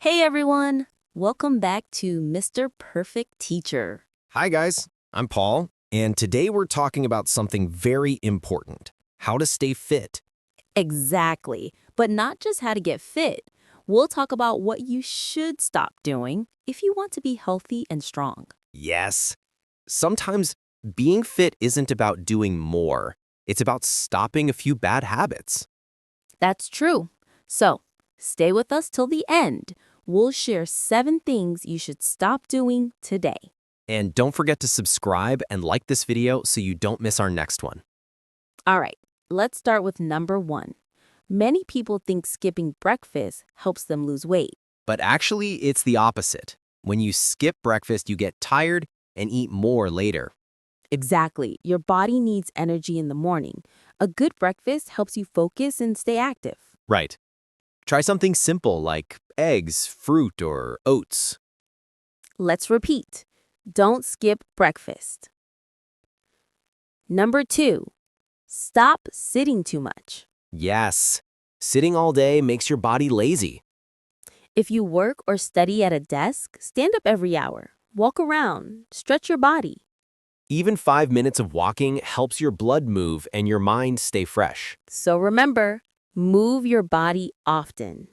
Hey everyone! Welcome back to Mr. Perfect Teacher. Hi, guys. I'm Paul, and today we're talking about something very important: how to stay fit. Exactly, but not just how to get fit. We'll talk about what you should stop doing if you want to be healthy and strong. Yes. Sometimes being fit isn't about doing more, it's about stopping a few bad habits. That's true. So, stay with us till the end. We'll share 7 things you should stop doing today. And don't forget to subscribe and like this video so you don't miss our next one. All right, let's start with number 1. Many people think skipping breakfast helps them lose weight. But actually, it's the opposite. When you skip breakfast, you get tired and eat more later. Exactly. Your body needs energy in the morning. A good breakfast helps you focus and stay active. Right. Try something simple like eggs, fruit, or oats. Let's repeat. Don't skip breakfast. Number 2, stop sitting too much. Yes. Sitting all day makes your body lazy. If you work or study at a desk, stand up every hour. Walk around. Stretch your body. Even 5 minutes of walking helps your blood move and your mind stay fresh. So remember, move your body often.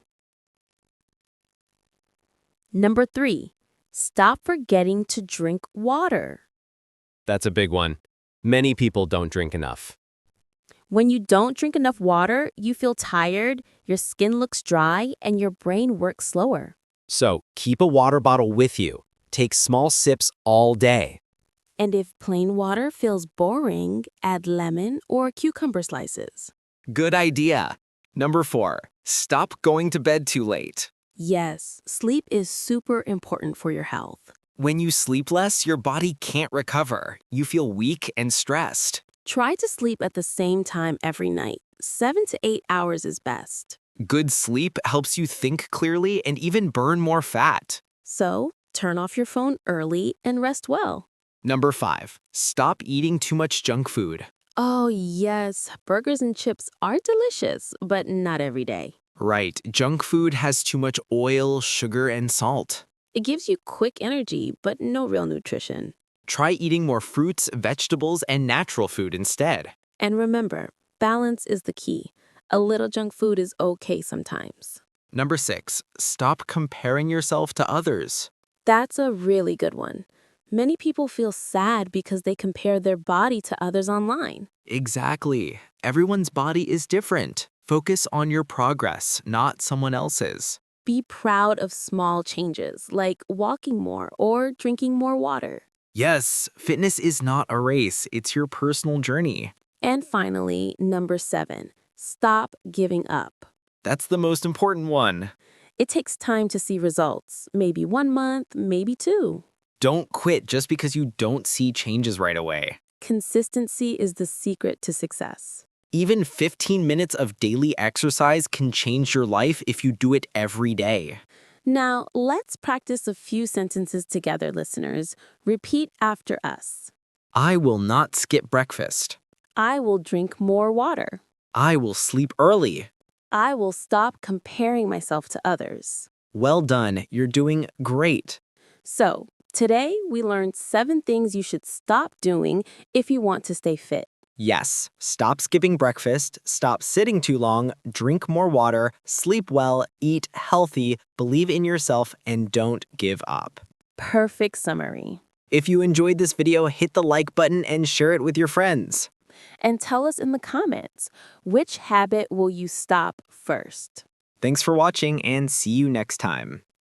Number 3, stop forgetting to drink water. That's a big one. Many people don't drink enough. When you don't drink enough water, you feel tired, your skin looks dry, and your brain works slower. So keep a water bottle with you. Take small sips all day. And if plain water feels boring, add lemon or cucumber slices. Good idea. Number 4, stop going to bed too late. Yes, sleep is super important for your health. When you sleep less, your body can't recover. You feel weak and stressed. Try to sleep at the same time every night. 7 to 8 hours is best. Good sleep helps you think clearly and even burn more fat. So, turn off your phone early and rest well. Number 5, stop eating too much junk food. Oh, yes, burgers and chips are delicious, but not every day. Right, junk food has too much oil, sugar, and salt. It gives you quick energy, but no real nutrition. Try eating more fruits, vegetables, and natural food instead. And remember, balance is the key. A little junk food is okay sometimes. Number 6, stop comparing yourself to others. That's a really good one. Many people feel sad because they compare their body to others online. Exactly. Everyone's body is different. Focus on your progress, not someone else's. Be proud of small changes, like walking more or drinking more water. Yes, fitness is not a race, it's your personal journey. And finally, number 7, stop giving up. That's the most important one. It takes time to see results, maybe 1 month, maybe 2. Don't quit just because you don't see changes right away. Consistency is the secret to success. Even 15 minutes of daily exercise can change your life if you do it every day. Now, let's practice a few sentences together, listeners. Repeat after us. I will not skip breakfast. I will drink more water. I will sleep early. I will stop comparing myself to others. Well done, you're doing great. So, today we learned 7 things you should stop doing if you want to stay fit. Yes, stop skipping breakfast, stop sitting too long, drink more water, sleep well, eat healthy, believe in yourself, and don't give up. Perfect summary. If you enjoyed this video, hit the like button and share it with your friends. And tell us in the comments, which habit will you stop first? Thanks for watching and see you next time.